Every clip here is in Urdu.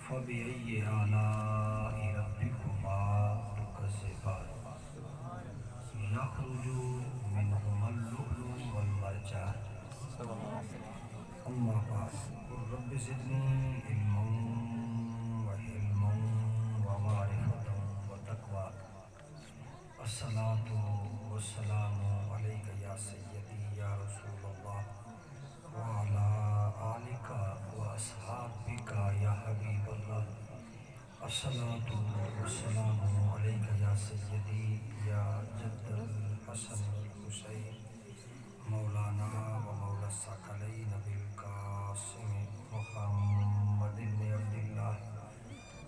فبأي آلاء ربكما تكذبان يخرج منهما اللؤلؤ والمرجان أما بعد قل رب زدني علما وحلما ومعرفة وتقوى الصلاة والسلام عليك يا سيدي يا رسول الله وعلى آلك وأصحابك يا حبيب الله الصلاة والسلام عليك يا سيدي يا جد الحسن والحسين مولانا ومولى الثقلين بالقاسم محمد بن عبد الله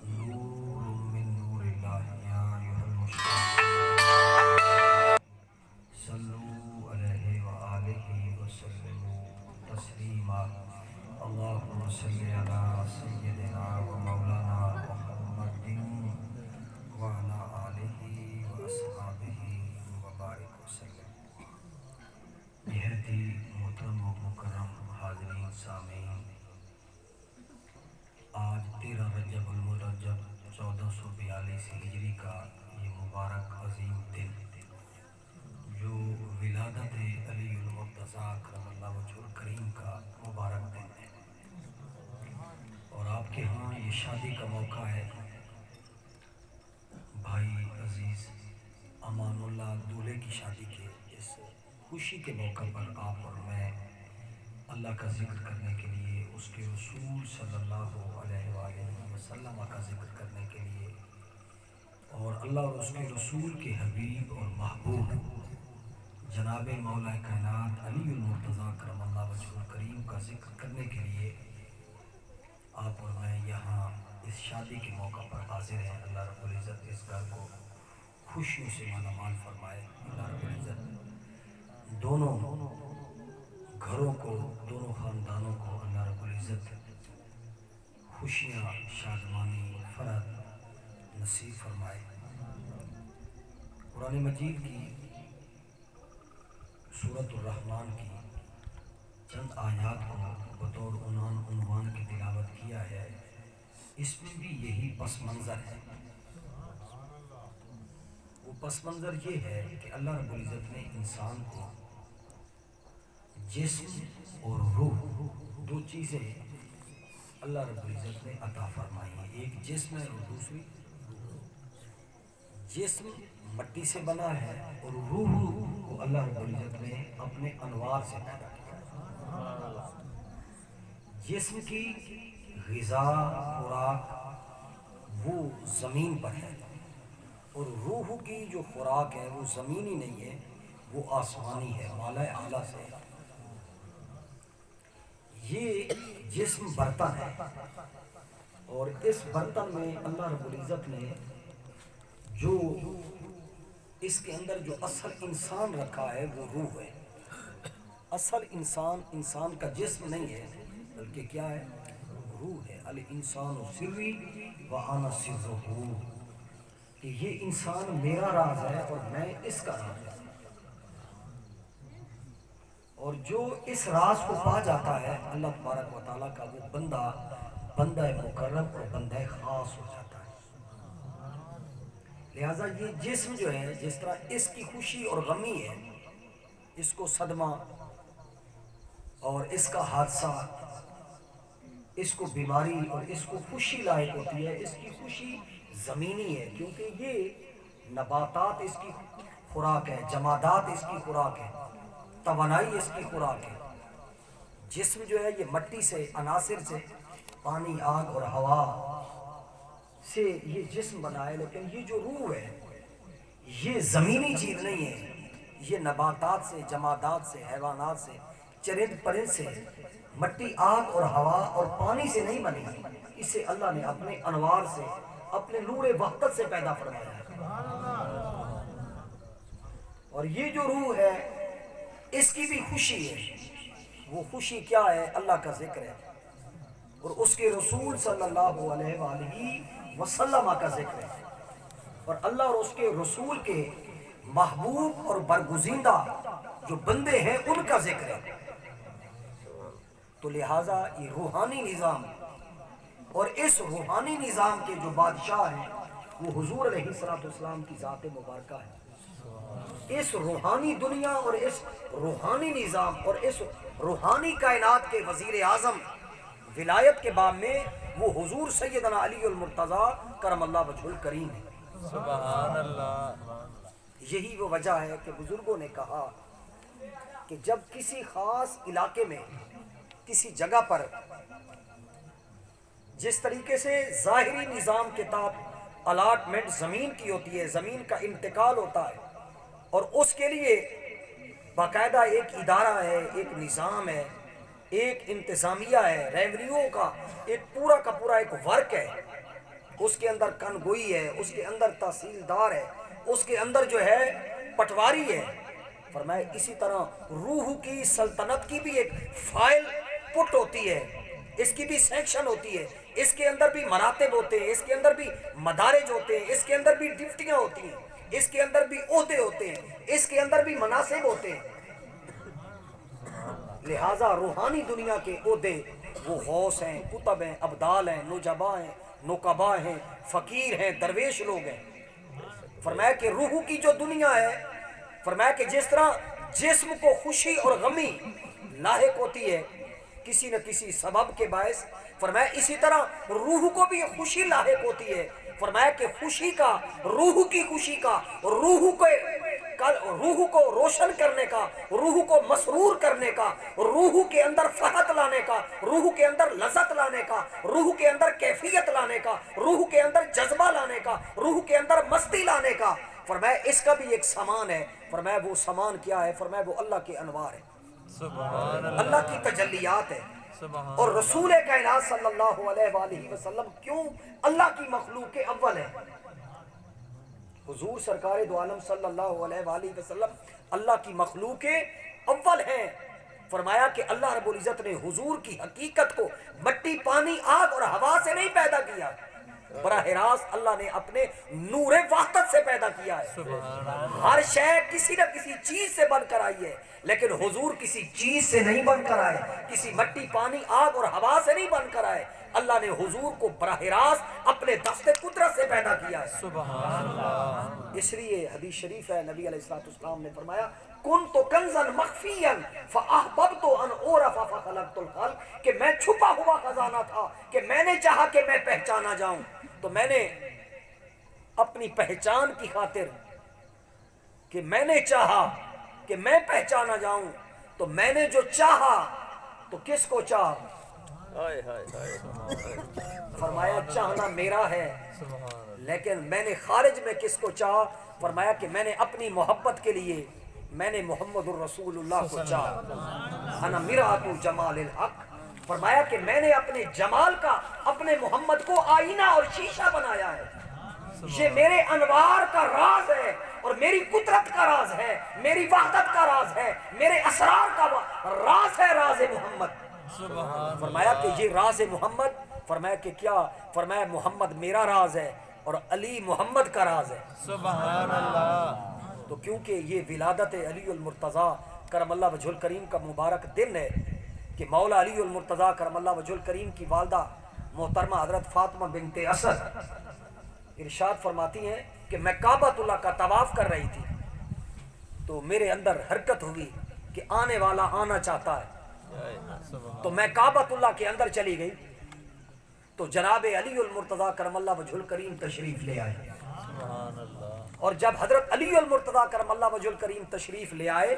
نور من نور الله يا أيها المشركون صلوا عليه وآله وسلموا تسليما اللهم صل على سيدنا ومولانا محمد وعلى آله وأصحابه وبارك وسلم. نہایت ہی محترم و مکرم حاضرین سامعین، آج 13 رجب المرجب 1442 ہجری کا یہ مبارک عظیم دن جو ولادت علی المرتضیٰ کرم اللہ وجہ الکریم کا مبارک دن ہے، اور آپ کے ہاں یہ شادی کا موقع ہے. بھائی عزیز امان اللہ دولہے کی شادی کے اس خوشی کے موقع پر آپ اور میں اللہ کا ذکر کرنے کے لیے، اس کے رسول صلی اللہ علیہ وآلہ وسلم کا ذکر کرنے کے لیے، اور اللہ اور اس کے رسول کے حبیب اور محبوب جناب مولا کائنات علی المرتضیٰ کرم اللہ وجہ الکریم کا ذکر کرنے کے لیے آپ اور میں یہاں اس شادی کے موقع پر حاضر ہیں. اللہ رب العزت اس گھر کو خوشیوں سے مالا مال فرمائے. اللہ رب العزت دونوں گھروں کو، دونوں خاندانوں کو اللہ رب العزت خوشیاں، شادمانی، فرحت نصیب فرمائے. قرآن مجید کی سورۃ الرحمن کی چند آیات کو بطور عنوان کی تلاوت کیا ہے. اس میں بھی یہی پس منظر ہے. وہ پس منظر یہ ہے کہ اللہ رب العزت نے انسان کو جسم اور روح، دو چیزیں اللہ رب العزت نے عطا فرمائی ہیں. ایک جسم ہے اور دوسری جسم مٹی سے بنا ہے، اور روح کو اللہ رب العزت نے اپنے انوار سے پیدا کیا. جسم کی غذا خوراک وہ زمین پر ہے، اور روح کی جو خوراک ہے وہ زمینی نہیں ہے، وہ آسمانی ہے، مالا اعلیٰ سے. یہ جسم برتن ہے، اور اس برتن میں اللہ رب العزت نے جو اس کے اندر جو اصل انسان رکھا ہے وہ روح ہے. اصل انسان کا جسم نہیں ہے، بلکہ کیا ہے؟ روح ہے. الانسان سری وانا سرہ، کہ یہ انسان میرا راز ہے اور میں اس کا راز ہے. اور جو اس راز کو پا جاتا ہے اللہ تبارک و تعالیٰ کا، وہ بندہ مکرم اور بندہ خاص ہو جاتا ہے. لہٰذا یہ جسم جو ہے، جس طرح اس کی خوشی اور غمی ہے، اس کو صدمہ اور اس کا حادثہ، اس کو بیماری اور اس کو خوشی لاحق ہوتی ہے. اس کی خوشی زمینی ہے، کیونکہ یہ نباتات اس کی خوراک ہے، جمادات اس کی خوراک ہے، توانائی اس کی خوراک ہے. جسم جو ہے یہ مٹی سے، عناصر سے، پانی، آگ اور ہوا سے یہ جسم بنا ہے. لیکن یہ جو روح ہے یہ زمینی چیز نہیں ہے. یہ نباتات سے، جمادات سے، حیوانات سے، چرند پرند سے، مٹی، آگ اور ہوا اور پانی سے نہیں بنی. اسے اللہ نے اپنے انوار سے، اپنے نور وحدت سے پیدا فرمایا ہے. اور یہ جو روح ہے اس کی بھی خوشی ہے. وہ خوشی کیا ہے؟ اللہ کا ذکر ہے، اور اس کے رسول صلی اللہ علیہ وآلہ وسلم کا ذکر ہے، اور اللہ اور اس کے رسول کے محبوب اور برگزیدہ جو بندے ہیں ان کا ذکر ہے. تو لہٰذا یہ روحانی نظام اور اس روحانی نظام کے جو بادشاہ ہیں وہ حضور علیہ السلام کی ذات مبارکہ ہے۔ اس روحانی دنیا اور اس روحانی نظام اور اس روحانی کائنات کے وزیر اعظم ولایت کے باب میں وہ حضور سیدنا علی المرتضیٰ کرم اللہ وجہ الکریم ہے۔ سبحان اللہ۔ یہی وہ وجہ ہے کہ بزرگوں نے کہا کہ جب کسی خاص علاقے میں کسی جگہ پر جس طریقے سے ظاہری نظام کے تحت الاٹمنٹ زمین کی ہوتی ہے، زمین کا انتقال ہوتا ہے اور اس کے لیے باقاعدہ ایک ادارہ ہے، ایک نظام ہے، ایک انتظامیہ ہے، ریونیو کا ایک پورا کا پورا ایک ورک ہے، اس کے اندر کنگوئی ہے، اس کے اندر تحصیلدار ہے، اس کے اندر جو ہے پٹواری ہے۔ فرمایا اسی طرح روح کی سلطنت کی بھی ایک فائل پٹ ہوتی ہے، اس کی بھی سیکشن ہوتی ہے، اس کے اندر بھی مراتب ہوتے ہیں، اس کے اندر بھی مدارج ہوتے ہیں، اس کے اندر بھی ڈیوٹیاں ہوتی ہیں، اس کے اندر بھی عہدے ہوتے ہیں، اس کے اندر بھی مناصب ہوتے ہیں۔ لہٰذا روحانی دنیا کے عہدے وہ غوث ہیں، قطب ہیں، ابدال ہیں، نجبا ہیں، نقبا ہیں، فقیر ہیں، درویش لوگ ہیں۔ فرمایا کہ روح کی جو دنیا ہے، فرمایا کہ جس طرح جسم کو خوشی اور غمی لاحق ہوتی ہے کسی نہ کسی سبب کے باعث، فرمایا اسی طرح روح کو بھی خوشی لاحق ہوتی ہے۔ فرمایا کہ خوشی کا، روح کی خوشی کا، روح کو روشن کرنے کا، روح کو مسرور کرنے کا، روح کے اندر فرحت لانے کا، روح کے اندر لذت لانے کا، روح کے اندر کیفیت لانے کا، روح کے اندر جذبہ لانے کا، روح کے اندر مستی لانے کا، فرمایا اس کا بھی ایک سامان ہے۔ فرمایا وہ سامان کیا ہے؟ فرمایا وہ اللہ کے انوار ہے، سبحان اللہ کی تجلیات ہے۔ سبحان اور رسول کائنات صلی اللہ علیہ وآلہ وسلم کیوں اللہ کی مخلوق کے اول ہے؟ حضور سرکار دو عالم صلی اللہ علیہ وآلہ وسلم اللہ کی مخلوق کے اول ہیں۔ فرمایا کہ اللہ رب العزت نے حضور کی حقیقت کو مٹی، پانی، آگ اور ہوا سے نہیں پیدا کیا، براہ راست اللہ نے اپنے نور وحدت سے پیدا کیا ہے۔ ہر شے کسی نہ کسی چیز سے بن کر آئی ہے، لیکن حضور کسی چیز سے نہیں بن کر آئے، کسی مٹی، پانی، آگ اور ہوا سے نہیں بن کر آئے۔ اللہ نے حضور کو براہ راست اپنے دست قدرت سے پیدا کیا ہے۔ سبحان اللہ۔ اس لیے حدیث شریف ہے، نبی علیہ السلام نے فرمایا کنت کنزا مخفیا فاحببت ان اعرف فخلقت الخلق، کہ میں چھپا ہوا خزانہ تھا کہ میں نے چاہا کہ میں پہچانا جاؤں، تو میں نے اپنی پہچان کی خاطر کہ میں نے چاہا کہ میں پہچانا جاؤں، تو میں نے جو چاہا تو کس کو چاہا؟ فرمایا چاہنا میرا ہے، لیکن میں نے خارج میں کس کو چاہا؟ فرمایا کہ میں نے اپنی محبت کے لیے میں نے محمد الرسول اللہ کو چاہا، انا مرآت جمال الحق۔ فرمایا کہ میں نے اپنے جمال کا، اپنے محمد کو آئینہ اور شیشہ بنایا ہے۔ یہ میرے انوار کا راز ہے اور میری قدرت کا راز ہے، میری وحدت کا راز ہے، میرے اسرار کا راز ہے، راز محمد۔ فرمایا کہ یہ راز محمد، فرمایا کہ کیا؟ فرمایا محمد میرا راز ہے اور علی محمد کا راز ہے۔ سبحان اللہ۔ تو کیونکہ یہ ولادت علی المرتضیٰ کرم اللہ وجہ الکریم کا مبارک دن ہے کہ مولا علی المرتضیٰ کرم اللہ وجہ الکریم کی والدہ محترمہ حضرت فاطمہ بنت اسد ارشاد فرماتی ہیں کہ میں کعبۃ اللہ کا طواف کر رہی تھی تو میرے اندر حرکت ہوئی کہ آنے والا آنا چاہتا ہے، تو میں کعبۃ اللہ کے اندر چلی گئی تو جناب علی المرتضیٰ کرم اللہ وجہ الکریم تشریف لے آئے، اور جب حضرت علی المرتضیٰ کرم اللہ وجہ الکریم تشریف لے آئے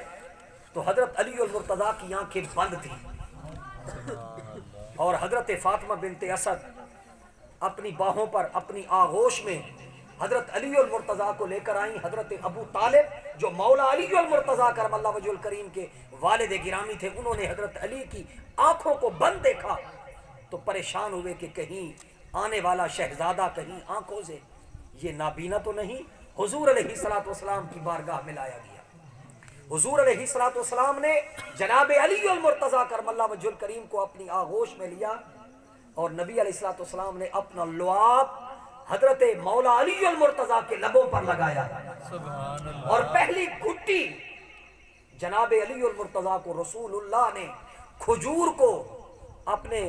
تو حضرت علی المرتضیٰ کی آنکھیں بند تھیں اور حضرت فاطمہ بنت اسد اپنی باہوں پر، اپنی آغوش میں حضرت علی المرتضیٰ کو لے کر آئیں۔ حضرت ابو طالب جو مولا علی المرتضیٰ کرم اللہ وجہ الکریم کے والد گرامی تھے، انہوں نے حضرت علی کی آنکھوں کو بند دیکھا تو پریشان ہوئے کہ کہیں آنے والا شہزادہ کہیں آنکھوں سے یہ نابینا تو نہیں۔ حضور علیہ السلام کی بارگاہ میں لایا گیا۔ حضور علیہ السلام نے جناب علی المرتضیٰ کرم اللہ وجہ الکریم کو اپنی آغوش میں لیا اور نبی علیہ السلام نے اپنا لعاب حضرت مولا علی المرتضیٰ کے لبوں پر لگایا اور پہلی گھٹی جناب علی المرتضیٰ کو رسول اللہ نے کھجور کو اپنے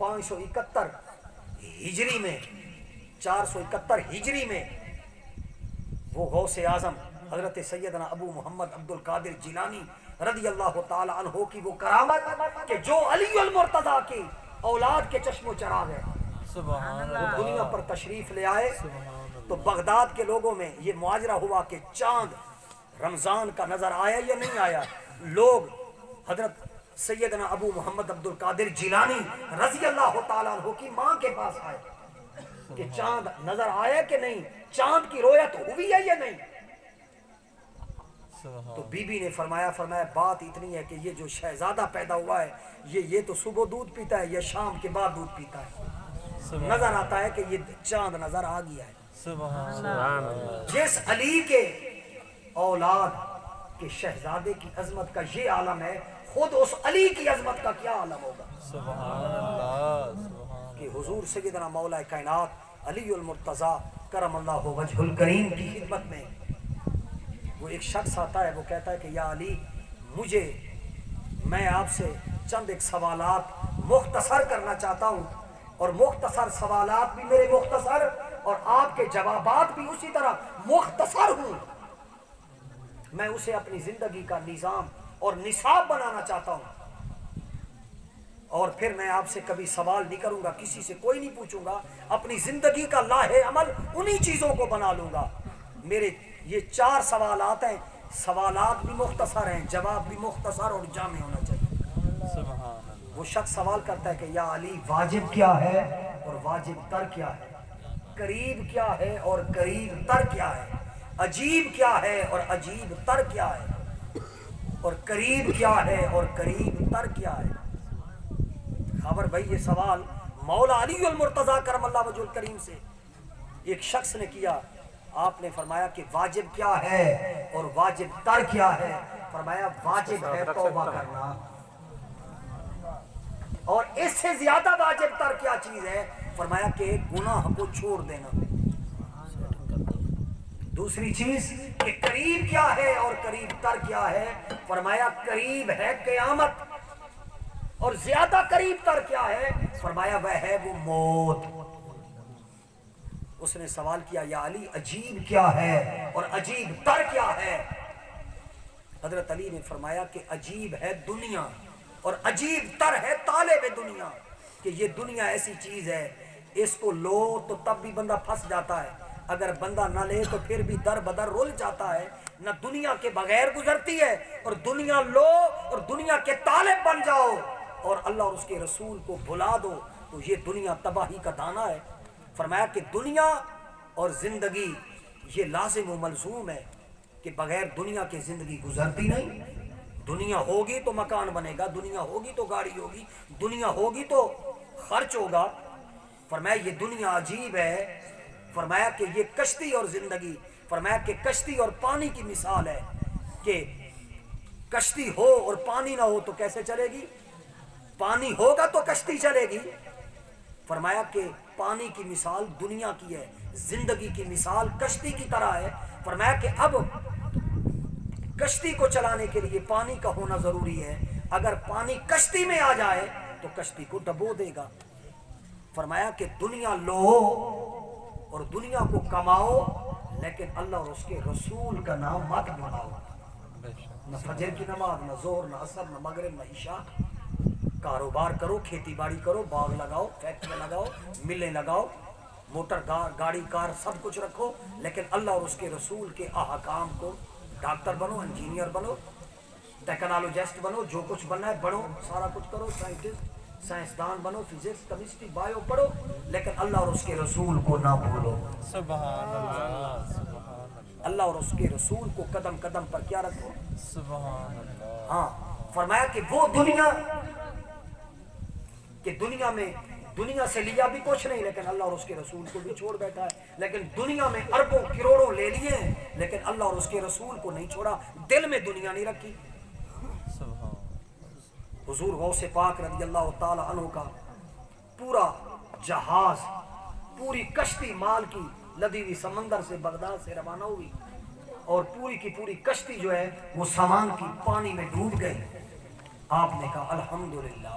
571 ہجری میں 471 ہجری میں وہ غوث اعظم حضرت سیدنا ابو محمد عبد القادر جیلانی رضی اللہ تعالی عنہ کی وہ کرامت کہ جو علی المرتضیٰ کی اولاد کے چشم و چراغ ہے، سبحان وہ اللہ دنیا پر تشریف لے آئے تو بغداد کے لوگوں میں یہ معاجرہ ہوا کہ چاند رمضان کا نظر آیا یا نہیں آیا. لوگ حضرت سیدنا ابو محمد عبد القادر جیلانی رضی اللہ تعالیٰ عنہ کی ماں کے پاس آئے کہ چاند نظر آیا کہ نہیں، چاند کی رویت ہوئی ہے یا نہیں. تو بی بی نے فرمایا بات اتنی ہے کہ یہ جو شہزادہ پیدا ہوا ہے یہ تو صبح دودھ پیتا ہے یا شام کے بعد دودھ پیتا ہے. نظر آتا ہے کہ یہ چاند نظر آ گیا ہے. سبحان اللہ. جس علی کے اولاد کے شہزادے کی عظمت کا یہ عالم ہے، خود اس علی کی عظمت کا کیا عالم ہوگا. سبحان اللہ. کہ حضور سیدنا مولا کائنات علی المرتضیٰ کرم اللہ وجہ الکریم کی خدمت میں وہ ایک شخص آتا ہے، وہ کہتا ہے کہ یا علی میں آپ سے چند ایک سوالات مختصر کرنا چاہتا ہوں، اور مختصر سوالات بھی میرے مختصر اور آپ کے جوابات بھی اسی طرح مختصر ہوں. میں اسے اپنی زندگی کا نظام اور نصاب بنانا چاہتا ہوں، اور پھر میں آپ سے کبھی سوال نہیں کروں گا، کسی سے کوئی نہیں پوچھوں گا، اپنی زندگی کا لاہے عمل انہی چیزوں کو بنا لوں گا. میرے یہ 4 سوالات ہیں، سوالات بھی مختصر ہیں، جواب بھی مختصر اور جامع ہونا چاہیے. سبحان اللہ. وہ شخص سوال کرتا ہے کہ یا علی واجب کیا ہے اور واجب تر کیا ہے، قریب کیا ہے اور قریب تر کیا ہے، عجیب کیا ہے اور عجیب تر کیا ہے، اور قریب کیا ہے اور قریب تر کیا ہے. خبر بھائی یہ سوال مولا علی المرتضیٰ کرم اللہ وجہ الکریم سے ایک شخص نے کیا. آپ نے فرمایا کہ واجب کیا ہے اور واجب تر کیا ہے. فرمایا واجب ہے توبہ کرنا، اور اس سے زیادہ واجب تر کیا چیز ہے. فرمایا کہ گناہ کو چھوڑ دینا. دوسری چیز کہ قریب کیا ہے اور قریب تر کیا ہے. فرمایا قریب ہے قیامت، اور زیادہ قریب تر کیا ہے. فرمایا وہ ہے وہ موت. اس نے سوال کیا یا علی عجیب کیا ہے اور عجیب تر کیا ہے. حضرت علی نے فرمایا کہ عجیب ہے دنیا اور عجیب تر ہے طالب دنیا. کہ یہ دنیا ایسی چیز ہے، اس کو لو تو تب بھی بندہ پھنس جاتا ہے، اگر بندہ نہ لے تو پھر بھی در بدر رول جاتا ہے. نہ دنیا کے بغیر گزرتی ہے، اور دنیا لو اور دنیا کے طالب بن جاؤ اور اللہ اور اس کے رسول کو بھلا دو تو یہ دنیا تباہی کا دانہ ہے. فرمایا کہ دنیا اور زندگی یہ لازم و ملزوم ہے کہ بغیر دنیا کے زندگی گزرتی نہیں. دنیا ہوگی تو مکان بنے گا، دنیا ہوگی تو گاڑی ہوگی، دنیا ہوگی تو خرچ ہوگا. فرمایا یہ دنیا عجیب ہے. فرمایا کہ یہ کشتی اور زندگی، فرمایا کہ کشتی اور پانی کی مثال ہے کہ کشتی ہو اور پانی نہ ہو تو کیسے چلے گی، پانی ہوگا تو کشتی چلے گی. فرمایا کہ پانی کی مثال دنیا کی ہے، زندگی کی مثال کشتی کی طرح ہے. فرمایا کہ اب کشتی کو چلانے کے لیے پانی کا ہونا ضروری ہے، اگر پانی کشتی میں آ جائے تو کشتی کو ڈبو دے گا. فرمایا کہ دنیا لو اور دنیا کو کماؤ، لیکن اللہ اور اس کے رسول کا نام مت بھلاؤ. نہ فجر کی نماز، نہ ظہر، نہ عصر، نہ مغرب، نہ عشاء. کاروبار کرو، کھیتی باڑی کرو، باغ لگاؤ، فیکٹری لگاؤ، ملیں لگاؤ، موٹر گاڑی کار سب کچھ رکھو، لیکن اللہ اور اس کے رسول کے احکام کو، ڈاکٹر بنو، انجینئر بنو، ٹیکنالوجسٹ بنو، جو کچھ بننا ہے بنو، سارا کچھ کرو، سائنسدان بنو، فزکس کیمسٹری بایو پڑھو، لیکن اللہ اور اس کے رسول کو نہ بھولو. سبحان اللہ. سبحان اللہ. اللہ اور اس کے رسول کو قدم قدم پر کیا رکھو. سبحان اللہ. ہاں. فرمایا کہ وہ دنیا کہ دنیا میں دنیا سے لیا بھی کچھ نہیں، لیکن اللہ اور اس کے رسول کو بھی چھوڑ بیٹھا ہے. لیکن دنیا میں اربوں کروڑوں لے لیے ہیں، لیکن اللہ اور اس کے رسول کو نہیں چھوڑا، دل میں دنیا نہیں رکھی. حضور غوث پاک رضی اللہ تعالی عنہ کا پورا جہاز، پوری کشتی مال کی لدی ہوئی سمندر سے بغداد سے روانہ ہوئی، اور پوری کی پوری کشتی جو ہے وہ سامان کی پانی میں ڈوب گئی. آپ نے کہا الحمدللہ.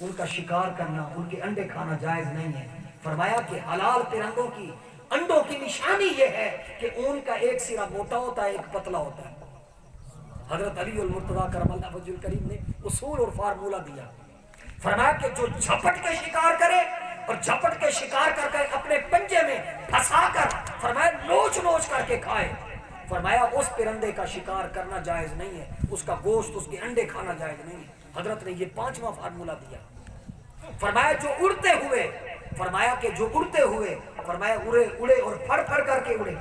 ان کا شکار کرنا، ان کے انڈے کھانا جائز نہیں ہے۔ فرمایا کہ حلال پرندوں کی انڈوں کی نشانی یہ ہے کہ اون کا ایک سرا موٹا ہوتا ہے، ایک پتلا ہوتا ہے۔ حضرت علی المرتضیٰ کرم اللہ وجہ الکریم نے اصول اور فارمولہ دیا، فرمایا کہ جو جھپٹ کے شکار کرے اور جھپٹ کے شکار کر کے اپنے پنجے میں پھنسا کر فرمایا نوچ نوچ کر کے کھائے، فرمایا اس پرندے کا شکار کرنا جائز نہیں ہے، اس کا گوشت، اس کے انڈے کھانا جائز نہیں ہے۔ حضرت نے یہ 5واں فارمولہ دیا۔ فرمایا جو اڑتے ہوئے، فرمایا کہ جو اڑتے ہوئے، فرمایا اڑے اور پھڑ پھڑ کر کے اڑے۔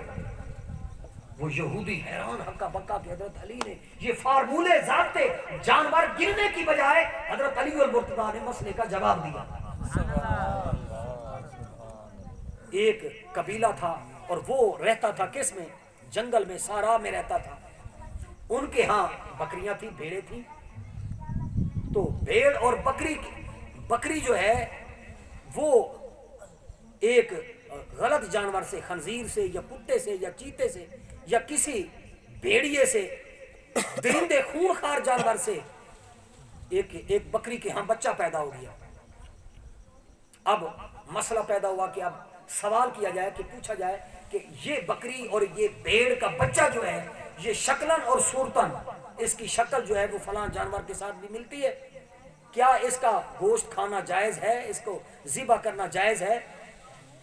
وہ یہودی حیران ہکا بکا کہ حضرت علی نے یہ فارمولے ضابطے جانور گرنے کی بجائے حضرت علی المرتضیٰ نے مسئلے کا جواب دیا۔ ایک قبیلہ تھا اور وہ رہتا تھا کس میں؟ جنگل میں، سارا میں رہتا تھا۔ ان کے ہاں بکریاں تھی، بھیڑیں تھی، تو بھیڑ اور بکری جو ہے وہ ایک غلط جانور سے، خنزیر سے یا کتے سے یا چیتے سے یا کسی بھیڑیے سے، درندے خونخوار جانور سے ایک بکری کے ہاں بچہ پیدا ہو گیا۔ اب مسئلہ پیدا ہوا کہ اب سوال کیا جائے، کہ پوچھا جائے کہ یہ بکری اور یہ بھیڑ کا بچہ جو ہے یہ شکلاً اور صورتاً اس کی شکل جو ہے وہ فلاں جانور کے ساتھ بھی ملتی ہے، کیا اس کا گوشت کھانا جائز ہے، اس کو ذبح کرنا جائز ہے؟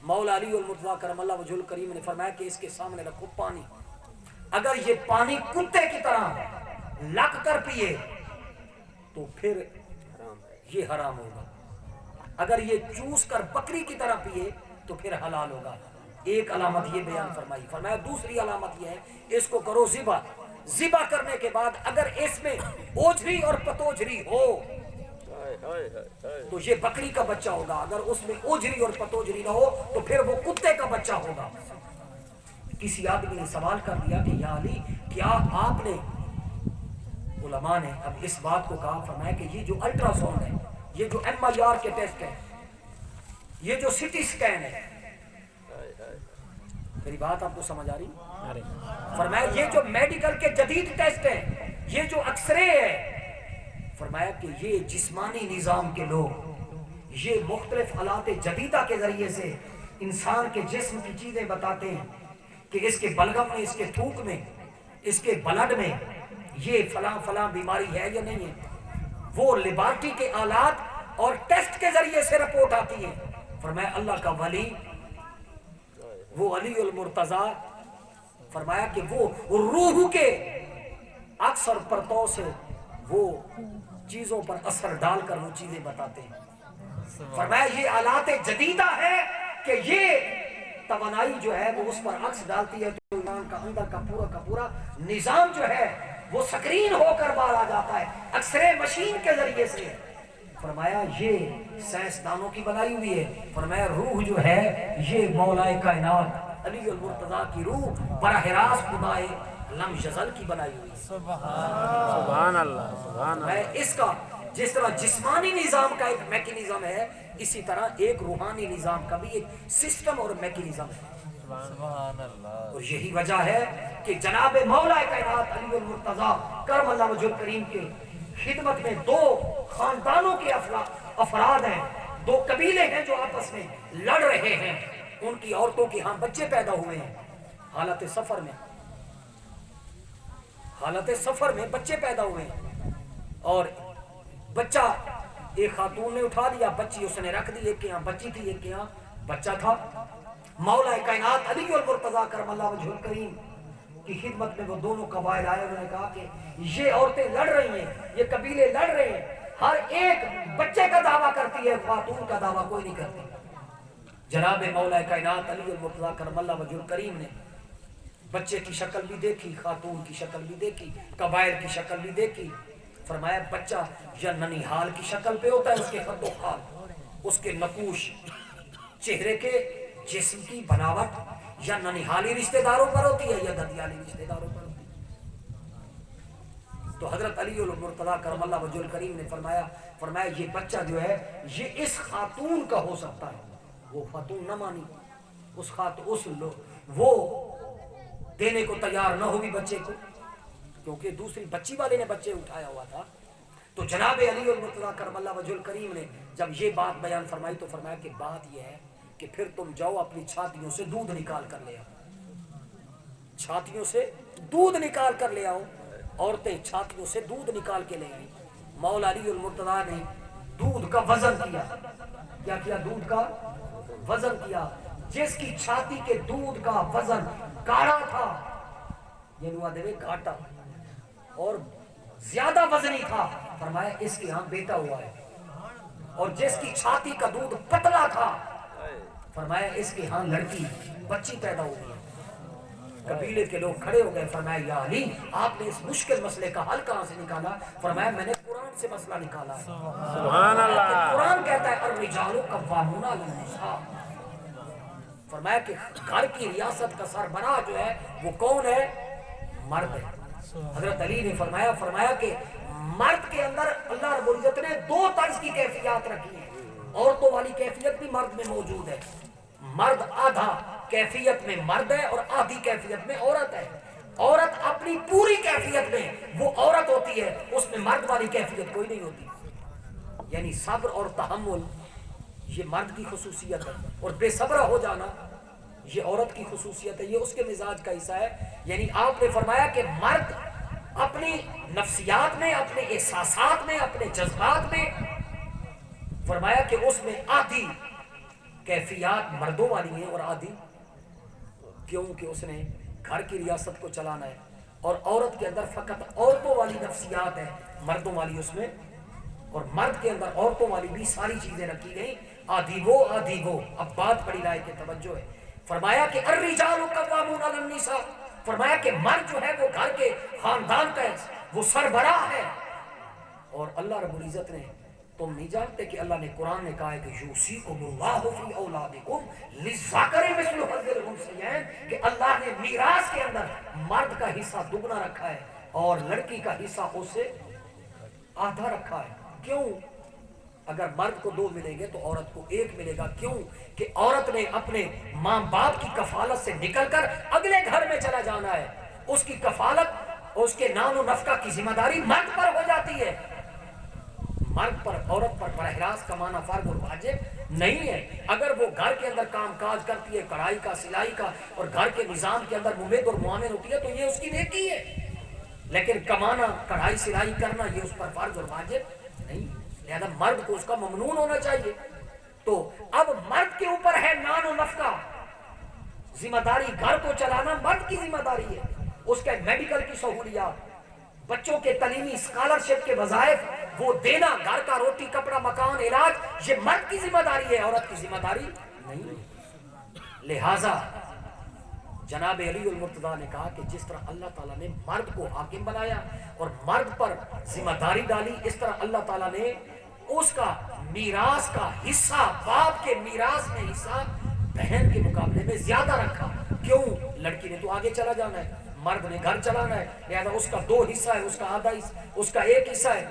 مولا علی المرتضیٰ کرم اللہ وجہ الکریم نے فرمایا کہ اس کے سامنے رکھو پانی، اگر یہ پانی کتے کی طرح لگ کر پیے تو پھر یہ حرام ہوگا، اگر یہ چوس کر بکری کی طرح پیے تو پھر حلال ہوگا۔ ایک علامت یہ بیان فرمائی، فرمایا دوسری علامت یہ ہے اس کو کرو ذبح کرنے کے بعد اگر اس میں اوجھری اور پتوجھری ہو تو یہ بکری کا بچہ ہوگا، اگر اس میں اوجھری اور پتوجھری نہ ہو تو پھر وہ کتے کا بچہ ہوگا۔ کسی آدمی نے سوال کر دیا کہ یا علی کیا آپ نے، علماء نے اب اس بات کو کہا، فرمایا کہ یہ جو الٹرا ساؤنڈ ہے، یہ جو ایم آئی آر کے ٹیسٹ ہے، یہ جو سٹی سکین ہے، میری بات آپ کو سمجھ آ رہی؟ فرمایا یہ جو میڈیکل کے جدید ٹیسٹ ہیں، یہ جو ایکس رے ہے، فرمایا کہ یہ جسمانی نظام کے لوگ یہ مختلف آلات جدیدہ کے ذریعے سے انسان کے جسم کی چیزیں بتاتے ہیں کہ اس کے بلغم میں، اس کے تھوک میں، اس کے بلڈ میں یہ فلاں فلاں بیماری ہے یا نہیں ہے، وہ لیبارٹری کے آلات اور ٹیسٹ کے ذریعے سے رپورٹ آتی ہے۔ فرمایا اللہ کا ولی وہ علی المرتضیٰ، فرمایا کہ وہ روح کے اکثر پرتوں سے وہ چیزوں پر اثر ڈال کر وہ چیزیں بتاتے ہیں۔ فرمایا یہ آلات جدیدہ ہے کہ یہ توانائی جو ہے وہ اس پر عکس ڈالتی ہے تو ایمان کا اندر کا پورا نظام جو ہے وہ سکرین ہو کر باہر آ جاتا ہے ایکس رے مشین کے ذریعے سے۔ فرمایا یہ سائنسدانوں کی بنائی ہوئی ہے۔ فرمایا روح جو ہے یہ مولا کائنات علی المرتضیٰ کی روح براہ راست خدائے لم یزل کی بنائی ہوئی ہے۔ سبحان اللہ، سبحان اللہ۔ اس کا جس طرح جسمانی نظام کا ایک میکینزم ہے، اسی طرح ایک روحانی نظام کا بھی ایک سسٹم اور میکینزم ہے۔ سبحان اللہ۔ اور یہی وجہ ہے کہ جناب مولا کائنات علی المرتضیٰ کرم اللہ وجہ الکریم کے خدمت میں دو خاندانوں کے افراد ہیں، دو قبیلے ہیں جو آپس میں لڑ رہے ہیں، ان کی عورتوں کے ہاں بچے پیدا ہوئے ہیں حالت سفر میں بچے پیدا ہوئے ہیں، اور بچہ ایک خاتون نے اٹھا دیا، بچی اس نے رکھ دی، ایک کے ہاں بچی تھی، ایک کے ہاں بچہ تھا۔ مولا کائنات علی المرتضیٰ کرم اللہ وجہ الکریم کی خدمت میں وہ دونوں قبائل آئے، انہوں نے کہا کہ یہ عورتیں لڑ رہی ہیں، یہ قبیلے لڑ رہے ہیں، ہر ایک بچے کا دعویٰ کرتی ہے، خاتون کا دعویٰ کوئی نہیں کرتی۔ جناب مولا کائنات علی المرتضیٰ کرم اللہ وجہ الکریم نے بچے کی شکل بھی دیکھی، خاتون کی شکل بھی دیکھی، قبائل کی شکل بھی دیکھی۔ فرمایا بچہ یا ننیحال کی شکل پہ ہوتا ہے، اس کے خط و خال، اس کے نقوش، چہرے کے جسم کی بناوٹ یا ننیحالی رشتہ داروں پر ہوتی ہے یا ددیالی رشتہ داروں پر ہوتی ہے۔ تو حضرت علی المرتضیٰ کرم اللہ وجہ الکریم نے فرمایا یہ بچہ جو ہے یہ اس خاتون کا ہو سکتا ہے۔ وہ خاتون نہ مانی، وہ دینے کو تیار نہ ہوئی بچے کو، کیونکہ دوسری بچی والے نے بچے اٹھایا ہوا تھا۔ تو جناب علی المرتضیٰ کرم اللہ وجہ الکریم نے جب یہ بات بیان فرمائی تو فرمایا کہ بات یہ ہے کہ پھر تم جاؤ اپنی چھاتیوں سے دودھ نکال کر لے آؤ، چھاتیوں سے دودھ نکال کر لے آؤ۔ عورتیں چھاتیوں سے دودھ نکال کے لے آئیں۔ مولا علی المرتضیٰ نے دودھ کا وزن کیا، کیا کیا؟ دودھ کا وزن کیا۔ جس کی چھاتی کے دودھ کا وزن کاڑا تھا، یہ نوا دے گھاٹا، اور زیادہ وزنی تھا، فرمایا اس کے ہاں بیٹا ہوا ہے۔ اور جس کی چھاتی کا دودھ پتلا تھا، فرمایا اس کے ہاں لڑکی بچی پیدا ہو گئی۔ قبیلے کے لوگ کھڑے ہو گئے، فرمایا یا علی آپ نے اس مشکل مسئلے کا حل کہاں سے نکالا؟ فرمایا میں نے قرآن سے مسئلہ نکالا ہے۔ سبحان اللہ۔ قرآن کہتا ہے الرجال قوامون علی النساء، فرمایا کہ گھر کی ریاست کا سربراہ جو ہے وہ کون ہے؟ مرد ہے۔ حضرت علی نے فرمایا کہ مرد کے اندر اللہ رب العزت نے دو طرز کی کیفیات رکھی ہیں، عورتوں والی کیفیت بھی مرد میں موجود ہے۔ مرد آدھا کیفیت میں مرد ہے اور آدھی کیفیت میں عورت ہے۔ عورت اپنی پوری کیفیت میں وہ عورت ہوتی ہے، اس میں مرد والی کیفیت کوئی نہیں ہوتی۔ یعنی صبر اور تحمل یہ مرد کی خصوصیت ہے، اور بے صبر ہو جانا یہ عورت کی خصوصیت ہے، یہ اس کے مزاج کا حصہ ہے۔ یعنی آپ نے فرمایا کہ مرد اپنی نفسیات میں، اپنے احساسات میں، اپنے جذبات میں، فرمایا کہ اس میں آدھی کیفیات مردوں والی ہیں اور آدھی، کیونکہ اس نے گھر کی ریاست کو چلانا ہے، اور عورت کے اندر فقط عورتوں والی نفسیات ہے، مردوں والی اس میں، اور مرد کے اندر عورتوں والی بھی ساری چیزیں رکھی گئیں، آدھی وہ آدھی وہ۔ اب بات بڑی رائے کے توجہ ہے، فرمایا کہ الرجال قوامون علی النساء، فرمایا کہ مرد جو ہے وہ گھر کے خاندان کا وہ سربراہ ہے۔ اور اللہ رب العزت نے، تم نہیں جانتے کہ اللہ نے قرآن نے کہا ہے کہ یوصیکم اللہ فی اولادکم للذکر مثل حظ الانثیین، کہ اللہ نے میراث کے اندر مرد کا حصہ دگنا رکھا ہے اور لڑکی کا حصہ اسے آدھا رکھا ہے۔ کیوں؟ اگر مرد کو 2 ملیں گے تو عورت کو 1 ملے گا۔ کیوں؟ کہ عورت نے اپنے ماں باپ کی کفالت سے نکل کر اگلے گھر میں چلا جانا ہے، اس کی کفالت، اس کے نان و نفقہ کی ذمہ داری مرد پر ہو جاتی ہے۔ مرد پر عورت پر براہ راست کمانا فرض اور واجب نہیں ہے۔ اگر وہ گھر کے اندر کام کاج کرتی ہے، کڑھائی کا، سلائی کا، اور گھر کے نظام کے اندر ممد اور معاون ہوتی ہے تو یہ اس کی نیکی ہے، لیکن کمانا، کڑھائی سلائی کرنا یہ اس پر فرض اور واجب نہیں، لہذا مرد کو اس کا ممنون ہونا چاہیے۔ تو اب مرد کے اوپر ہے نان و نفقہ، ذمہ داری گھر کو چلانا مرد کی ذمہ داری ہے، اس کے میڈیکل کی سہولیات، بچوں کے تعلیمی اسکالرشپ کے وظائف وہ دینا، گھر کا روٹی کپڑا مکان علاج، یہ مرد کی ذمہ داری ہے، عورت کی ذمہ داری نہیں۔ لہذا جناب علی المرتضیٰ نے کہا کہ جس طرح اللہ تعالیٰ نے مرد کو حاکم بنایا اور مرد پر ذمہ داری ڈالی، اس طرح اللہ تعالیٰ نے اس کا میراث کا حصہ، باپ کے میراث میں حصہ بہن کے مقابلے میں زیادہ رکھا۔ کیوں؟ لڑکی نے تو آگے چلا جانا ہے، مرد نے گھر چلانا ہے، لہذا اس کا 2 حصہ ہے، اس کا آدھا حصہ، اس کا 1 حصہ ہے۔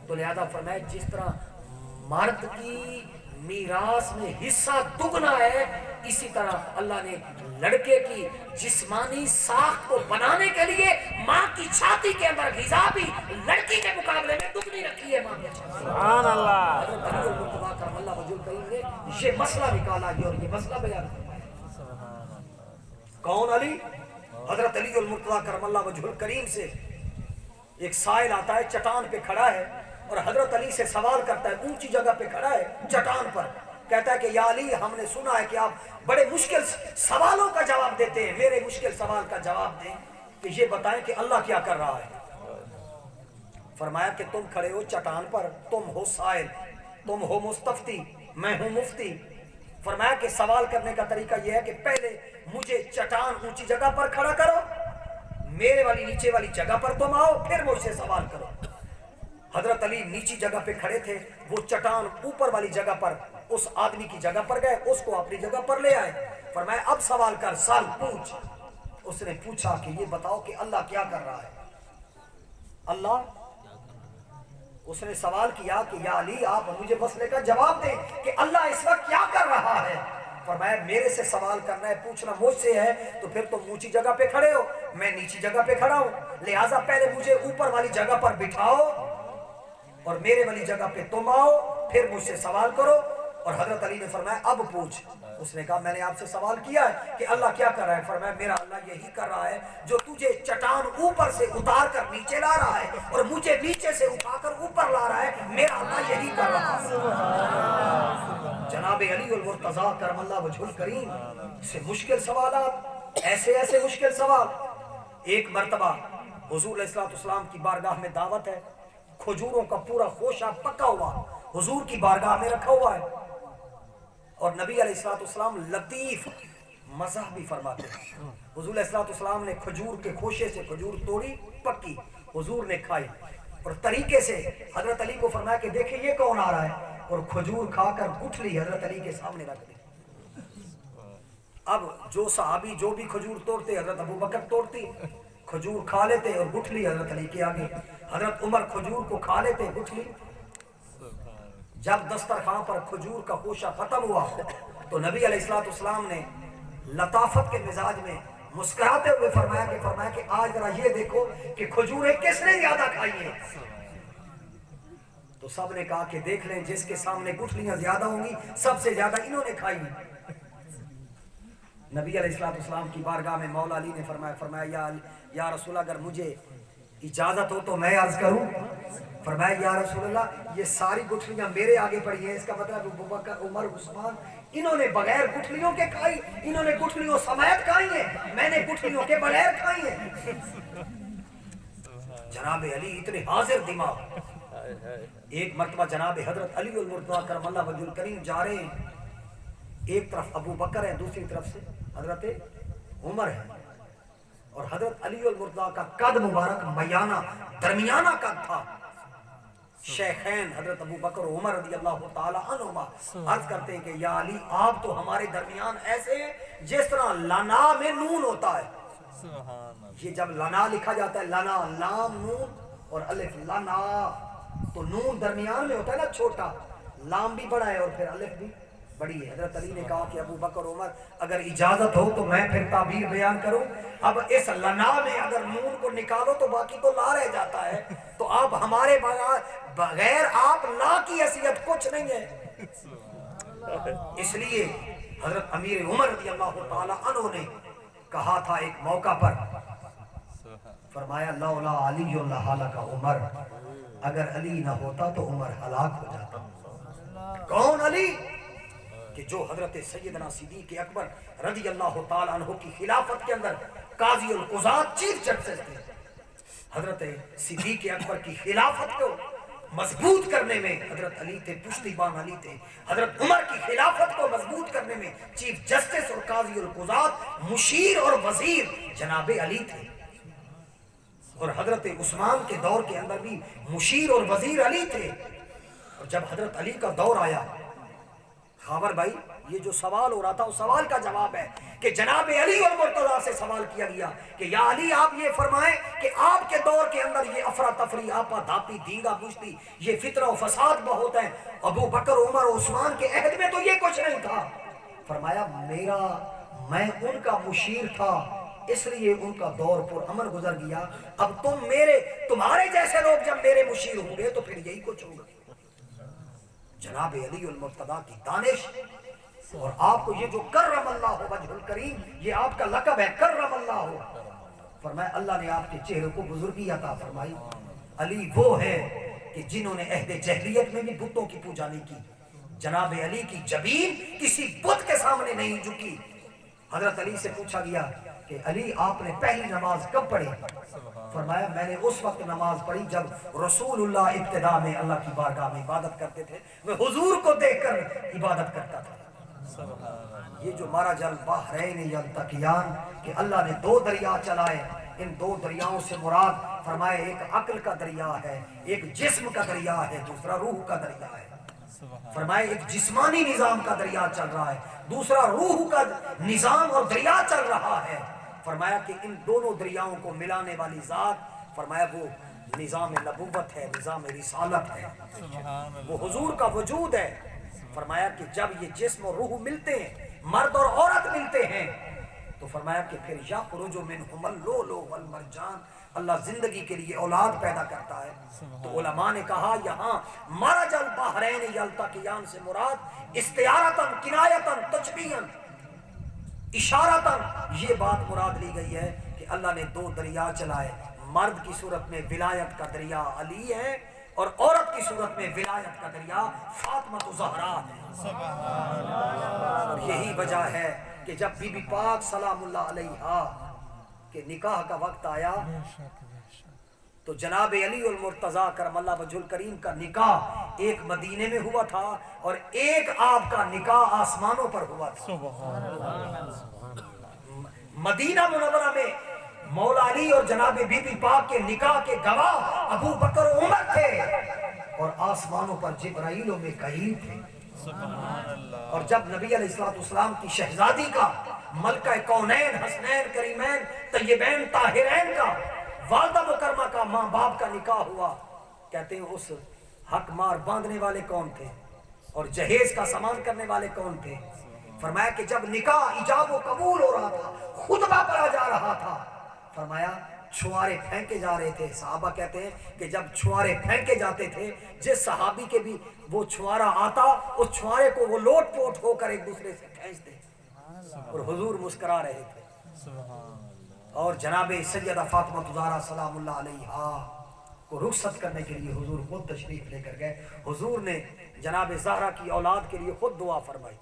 تو لہذا فرمایا جس طرح مرد کی میراث میں حصہ دگنا ہے، اسی طرح اللہ نے لڑکے کی جسمانی ساخت کو بنانے کے لیے ماں کی چھاتی کے اندر غذا بھی لڑکی کے مقابلے میں دگنی رکھی ہے۔ ماں کی چھاتی، سبحان اللہ۔ حضرت علی المرتضیٰ کرم اللہ وجہ الکریم نے یہ مسئلہ نکالا ہے اور یہ مسئلہ بیان کروایا۔ کون علی؟ حضرت علی المرتضیٰ کرم اللہ وجہ الکریم سے ایک سائل آتا ہے، چٹان پہ کھڑا ہے، اور حضرت علی سے سوال کرتا ہے، اونچی جگہ پہ کھڑا ہے چٹان پر، کہتا ہے کہ یا علی ہم نے سنا ہے کہ آپ بڑے مشکل سوالوں کا جواب دیتے ہیں، میرے مشکل سوال کا جواب دیں کہ یہ بتائیں کہ اللہ کیا کر رہا ہے۔ فرمایا کہ تم کھڑے ہو چٹان پر، تم ہو سائل، تم ہو مستفتی، میں ہوں مفتی۔ فرمایا کہ سوال کرنے کا طریقہ یہ ہے کہ پہلے مجھے چٹان اونچی جگہ پر کھڑا کرو، میرے والی نیچے والی جگہ پر تم آؤ، پھر مجھ سے سوال کرو۔ حضرت علی نیچی جگہ پہ کھڑے تھے، وہ چٹان اوپر والی جگہ پر اس آدمی کی جگہ پر گئے، اس کو اپنی جگہ پر لے آئے۔ فرمایا اب سوال کر، سال پوچھ۔ اس نے پوچھا کہ یہ بتاؤ کہ اللہ کیا کر رہا ہے؟ اللہ، اس نے سوال کیا کہ یا علی آپ مجھے مسئلے کا جواب دیں کہ اللہ اس وقت کیا کر رہا ہے۔ فرمایا میرے سے سوال کرنا ہے، پوچھنا مجھ سے ہے، تو پھر تم اونچی جگہ پہ کھڑے ہو، میں نیچی جگہ پہ کھڑا ہوں، لہٰذا پہلے مجھے اوپر والی جگہ پر بٹھاؤ، اور میرے والی جگہ پہ تم آؤ، پھر مجھ سے سوال کرو۔ اور حضرت علی نے فرمایا اب پوچھ۔ اس نے کہا میں نے آپ سے سوال کیا ہے کہ اللہ کیا کر رہا ہے؟ فرمایا میرا اللہ یہی کر رہا ہے جو تجھے چٹان اوپر سے اتار کر نیچے لا رہا ہے اور مجھے نیچے سے اٹھا کر اوپر لا رہا ہے، میرا اللہ یہی کر رہا ہے۔ جناب علی المرتضیٰ کرم اللہ وجہ الکریم سے مشکل سوالات، ایسے مشکل سوال۔ ایک مرتبہ حضور علیہ السلام کی بارگاہ میں دعوت ہے، کھجوروں کا پورا خوشہ پکا ہوا حضور کی بارگاہ میں رکھا ہوا ہے، اور نبی علیہ السلام لطیف مزاح بھی فرماتے ہیں۔ حضور علیہ السلام نے کھجور کے خوشے سے کھجور توڑی، پکی، حضور نے کھائی، اور طریقے سے حضرت علی کو فرمایا کہ دیکھیں یہ کون آ رہا ہے، اور کھجور کھا کر گٹھلی حضرت علی کے سامنے رکھ دی۔ اب جو صحابی جو بھی کھجور توڑتے، حضرت ابو بکر توڑتی، کھجور کھا لیتے اور گٹھلی حضرت علی کے آگے، حضرت عمر کھجور کو کھا لیتے گٹھلی۔ جب دسترخوان پر کھجور کا خوشہ ختم ہوا تو نبی علیہ السلام نے لطافت کے مزاج میں مسکراتے ہوئے فرمایا کہ آج ذرا یہ دیکھو کہ کھجوریں کس نے زیادہ کھائی ہیں۔ تو سب نے کہا کہ دیکھ لیں جس کے سامنے گٹھلیاں زیادہ ہوں گی سب سے زیادہ انہوں نے کھائی۔ نبی علیہ السلام کی بارگاہ میں مولا علی نے فرمایا یا رسول اللہ اگر مجھے اجازت ہو تو میں عرض کروں؟ فرمایا یا رسول اللہ یہ ساری گٹھلیاں میرے آگے پڑی ہیں، اس کا مطلب ابو بکر عمر عثمان انہوں نے بغیر گٹھلیوں کے کھائی، انہوں نے گٹھلیوں سمیت کھائی ہیں، میں نے گٹھلیوں کے بغیر کھائی ہیں۔ جناب علی اتنے حاضر دماغ۔ ایک مرتبہ جناب حضرت علی المرتضیٰ کرم اللہ وجہ الکریم جا رہے ہیں، ایک طرف ابو بکر ہے، دوسری طرف سے حضرت عمر ہے، اور حضرت علی المرتضیٰ کا قد مبارک میانہ درمیانہ قد تھا۔ شیخین حضرت ابو بکر و عمر رضی اللہ تعالی عنہما عرض کرتے ہیں کہ یا علی آپ تو ہمارے درمیان ایسے ہیں جس طرح لنا میں نون ہوتا ہے۔ یہ جب لنا لکھا جاتا ہے، لنا لام نون اور الف، لنا تو نون درمیان میں ہوتا ہے نا چھوٹا، لام بھی بڑا ہے اور پھر الف بھی بڑی ہے۔ حضرت علی نے کہا کہ ابو بکر عمر اگر اجازت ہو تو میں پھر تعبیر بیان کروں۔ اب اس لنا میں اگر نون کو نکالو تو باقی تو لا رہ جاتا ہے، تو آپ ہمارے بغیر آپ لا کی حیثیت کچھ نہیں ہے۔ اس لیے حضرت امیر عمر رضی اللہ تعالی عنہ نے کہا تھا ایک موقع پر، فرمایا لولا علی لہلک عمر، اگر علی نہ ہوتا تو عمر ہلاک ہو جاتا۔ کون علی؟ کہ جو حضرت سیدنا صدیق اکبر رضی اللہ تعالی عنہ کی خلافت کے اندر قاضی القضات چیف جسٹس تھے۔ حضرت صدیق اکبر کی خلافت کو مضبوط کرنے میں حضرت علی تھے، پشتیبان علی تھے۔ حضرت عمر کی خلافت کو مضبوط کرنے میں چیف جسٹس اور قاضی القضات، مشیر اور وزیر جناب علی تھے، اور حضرت عثمان کے دور کے اندر بھی مشیر اور وزیر علی تھے۔ اور جب حضرت علی کا دور آیا، خاور بھائی یہ جو سوال ہو رہا تھا اس سوال کا جواب ہے کہ جناب علی اور مرتضیٰ سے سوال کیا گیا کہ یا علی آپ یہ فرمائیں کہ آپ کے دور کے اندر یہ افراتفری، آپا دھاپی، دینگا بوجھتی، یہ فتنہ و فساد بہت ہے، ابو بکر عمر عثمان کے عہد میں تو یہ کچھ نہیں تھا۔ فرمایا میں ان کا مشیر تھا اس لیے ان کا دور پر امن گزر گیا، اب تمہارے جیسے لوگ جب میرے مشیر ہوں گے تو پھر یہی کچھ ہوگا۔ جناب علی المرتضیٰ کی دانش، اور آپ کو یہ جو کرم اللہ وجہ الکریم، یہ آپ کا لقب ہے، کرم اللہ۔ فرمایا اللہ نے آپ کے چہرے کو بزرگی عطا فرمائی۔ علی وہ ہے کہ جنہوں نے عہد جہلیت میں بھی بتوں کی پوجا نہیں کی۔ جناب علی کی جبین کسی بت کے سامنے نہیں جھکی۔ حضرت علی سے پوچھا گیا کہ علی آپ نے پہلی نماز کب پڑھی؟ فرمایا میں نے اس وقت نماز پڑھی جب رسول اللہ ابتدا میں اللہ کی بارگاہ میں عبادت کرتے تھے، میں حضور کو دیکھ کر عبادت کرتا تھا۔ یہ جو مرج البحرین یلتقیان کہ اللہ نے دو دریا چلائے، ان دو دریاؤں سے مراد فرمائے ایک عقل کا دریا ہے، ایک جسم کا دریا ہے، دوسرا روح کا دریا ہے۔ فرمائے ایک جسمانی نظام کا دریا چل رہا ہے، دوسرا روح کا نظام اور دریا چل رہا ہے۔ فرمایا کہ ان دونوں دریاؤں کو ملانے والی ذات فرمایا وہ نظام نبوت ہے، نظام رسالت ہے، وہ حضور کا وجود ہے۔ فرمایا کہ جب یہ جسم اور روح ملتے ہیں، مرد اور عورت ملتے ہیں، تو فرمایا کہ پھر یخرج منہم اللؤلؤ والمرجان، اللہ زندگی کے لیے اولاد پیدا کرتا ہے۔ تو علماء نے کہا یہاں مرج البحرین یلتقیان سے مراد استعارتاً کنایتاً تشبیہاً اشارتاً یہ بات مراد لی گئی ہے کہ اللہ نے دو دریا چلائے، مرد کی صورت میں ولایت کا دریا علی ہے اور عورت کی صورت میں ولایت کا دریا فاطمہ زہرا ہے۔ اور یہی وجہ ہے کہ جب بی بی پاک سلام اللہ علیہا کے نکاح کا وقت آیا تو جناب علی المرتضیٰ کرم اللہ وجہ الکریم کا نکاح ایک مدینے میں ہوا تھا اور ایک آپ کا نکاح آسمانوں پر ہوا تھا۔ مدینہ منورہ میں مولا علی اور جناب بی بی پاک کے نکاح کے گواہ ابو بکر و عمر تھے اور آسمانوں پر جبرائیل و میکائیل تھے۔ اور جب نبی علیہ السلام کی شہزادی کا ملکہ کونین حسنین کریمین طیبین طاہرین کا والدہ مکرمہ کا ماں باپ کا نکاح ہوا، کہتے ہیں اس حق مار باندھنے والے کون تھے اور جہیز کا سامان کرنے والے کون تھے؟ فرمایا کہ جب نکاح ایجاب و قبول ہو رہا تھا، خطبہ پڑھا جا رہا تھا، فرمایا چھوارے پھینکے جا رہے تھے۔ صحابہ کہتے ہیں کہ جب چھوارے پھینکے جاتے تھے، جس صحابی کے بھی وہ چھوارا آتا اس چھوارے کو وہ لوٹ پوٹ ہو کر ایک دوسرے سے کھینچتے اور حضور مسکرا رہے تھے۔ اور جناب سیدہ فاطمہ زہرا سلام اللہ علیہا کو رخصت کرنے کے لیے حضور خود تشریف لے کر گئے۔ حضور نے جناب زہرا کی اولاد کے لیے خود دعا فرمائی،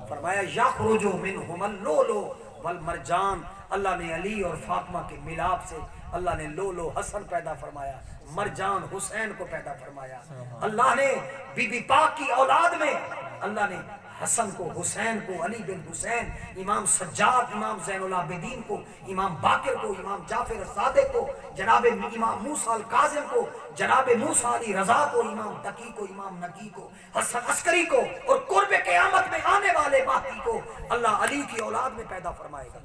فرمایا یخرج منہم اللؤلؤ والمرجان، اللہ نے علی اور فاطمہ کے ملاپ سے اللہ نے لؤلؤ حسن پیدا فرمایا، مرجان حسین کو پیدا فرمایا۔ اللہ نے بی بی پاک کی اولاد میں اللہ نے حسن کو، حسین کو، علی بن حسین، امام سجاد، امام زین العابدین کو، امام باقر کو، امام جعفر صادق کو، جناب امام موسیٰ الکاظم کو، جناب موسیٰ علی رضا کو، امام تقی کو، امام نقی کو، حسن عسکری کو اور قرب قیامت میں آنے والے مہدی کو اللہ علی کی اولاد میں پیدا فرمائے گا۔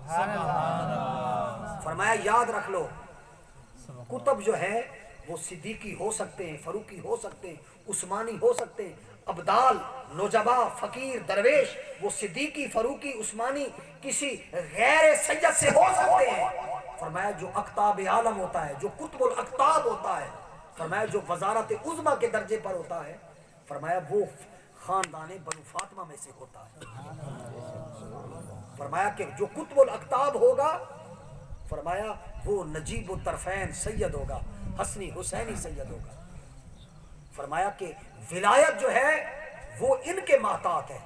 فرمایا یاد رکھ لو، کتب جو ہے وہ صدیقی ہو سکتے ہیں، فاروقی ہو سکتے ہیں، عثمانی ہو سکتے ہیں، ابدال، نوجبا، فقیر، درویش، وہ صدیقی، فاروقی، عثمانی کسی غیر سید سے ہو سکتے ہیں۔ فرمایا جو اقطاب عالم ہوتا ہے، جو قطب الاقطاب ہوتا ہے، فرمایا جو وزارت عظمیٰ کے درجے پر ہوتا ہے، فرمایا وہ خاندان بنو فاطمہ میں سے ہوتا ہے۔ فرمایا کہ جو قطب الاقطاب ہوگا، فرمایا وہ نجیب الطرفین سید ہوگا، حسنی حسینی سید ہوگا۔ فرمایا کہ ولایت جو ہے وہ ان کے محتاط ہے۔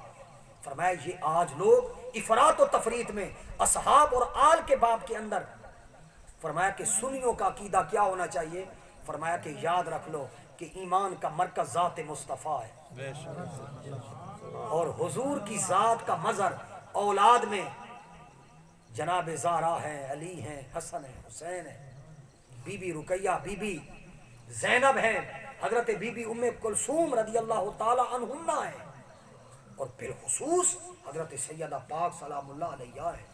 فرمایا یہ آج لوگ افراط و تفریط میں اصحاب اور آل کے باب کے اندر، فرمایا کہ سنیوں کا عقیدہ کیا ہونا چاہیے؟ فرمایا کہ یاد رکھ لو کہ ایمان کا مرکز ذات مصطفیٰ ہے اور حضور کی ذات کا مظہر اولاد میں جناب زہرا ہے، علی ہیں، حسن ہے، حسین ہے، بی بی رقیہ، بی بی زینب ہے، حضرت بی بی ام کلثوم رضی اللہ تعالی عنہن ہے اور بالخصوص حضرت سیدہ پاک سلام اللہ علیہا ہے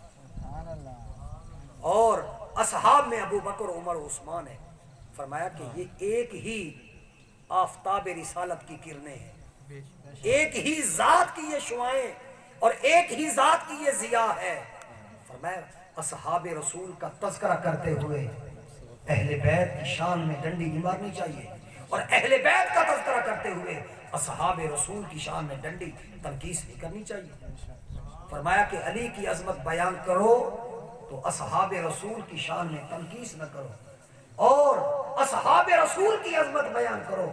اور اصحاب میں ابو بکر، عمر و عثمان ہے۔ فرمایا کہ یہ ایک ہی آفتاب رسالت کی کرنیں ہیں، ایک ہی ذات کی یہ شعائیں اور ایک ہی ذات کی یہ ضیاء ہے۔ فرمایا اصحاب رسول کا تذکرہ کرتے ہوئے اہل بیت کی شان میں ڈنڈی نہیں مارنی چاہیے اور اہل بیت کا تذکرہ کرتے ہوئے اصحاب رسول کی شان میں ڈنڈی تنقیس نہیں کرنی چاہیے۔ فرمایا کہ علی کی عظمت بیان کرو تو اصحاب رسول کی شان میں تنقیس نہ کرو اور اصحاب رسول کی عظمت بیان کرو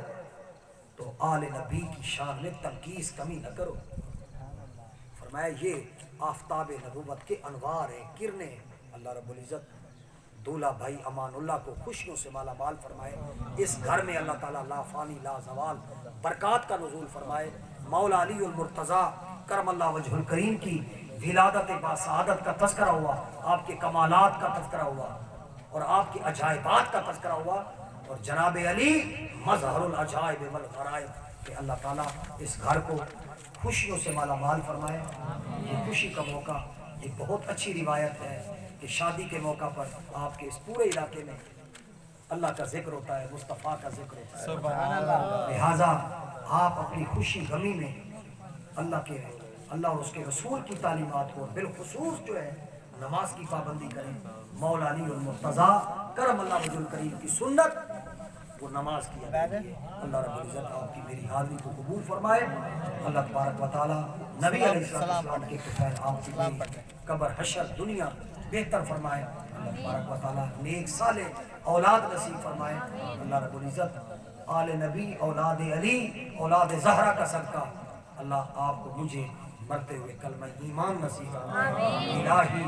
تو آل نبی کی شان میں تنقیس کمی نہ کرو۔ فرمایا یہ آفتاب نبوت کے انوار ہیں، کرنے ہیں۔ اللہ رب العزت دولہ بھائی امان اللہ کو خوشیوں سے مالا مال فرمائے، اس گھر میں اللہ تعالیٰ لا فانی لا زوال برکات کا نزول فرمائے۔ مولا علی المرتضیٰ کرم اللہ وجہ الکریم کی ولادت با سعادت کا تذکرہ ہوا، آپ کے کمالات کا تذکرہ ہوا اور آپ کے عجائبات کا تذکرہ ہوا اور جناب علی مظہر العجائب والغرائب کہ اللہ تعالیٰ اس گھر کو خوشیوں سے مالا مال فرمائے۔ یہ خوشی کا موقع، یہ بہت اچھی روایت ہے کہ شادی کے موقع پر آپ کے اس پورے علاقے میں اللہ کا ذکر ہوتا ہے، مصطفیٰ کا ذکر ہوتا ہے۔ سبحان اللہ۔ لہٰذا آپ اپنی خوشی غمی میں اللہ اور اس کے رسول کی تعلیمات کو بالخصوص جو ہے نماز کی پابندی کریں. مولا علی المرتضیٰ کرم اللہ وجہ الکریم کی سنت وہ نماز کی ادائیگی ہے. اللہ رب العزت آپ کی میری حاضری کو قبول فرمائے. اللہ تبارک و تعالیٰ نبی علیہ السلام کے کفیل آپ کی میری قبر حشر دنیا بہتر فرمائے. اللہ تبارک و تعالیٰ نیک صالح اولاد نصیب فرمائے. اللہ رب العزت آل نبی اولاد علی اولاد زہرا کا صدقہ اللہ آپ کو مجھے مرتے ہوئے کلمہ ایمان نصیب فرمائے. الہی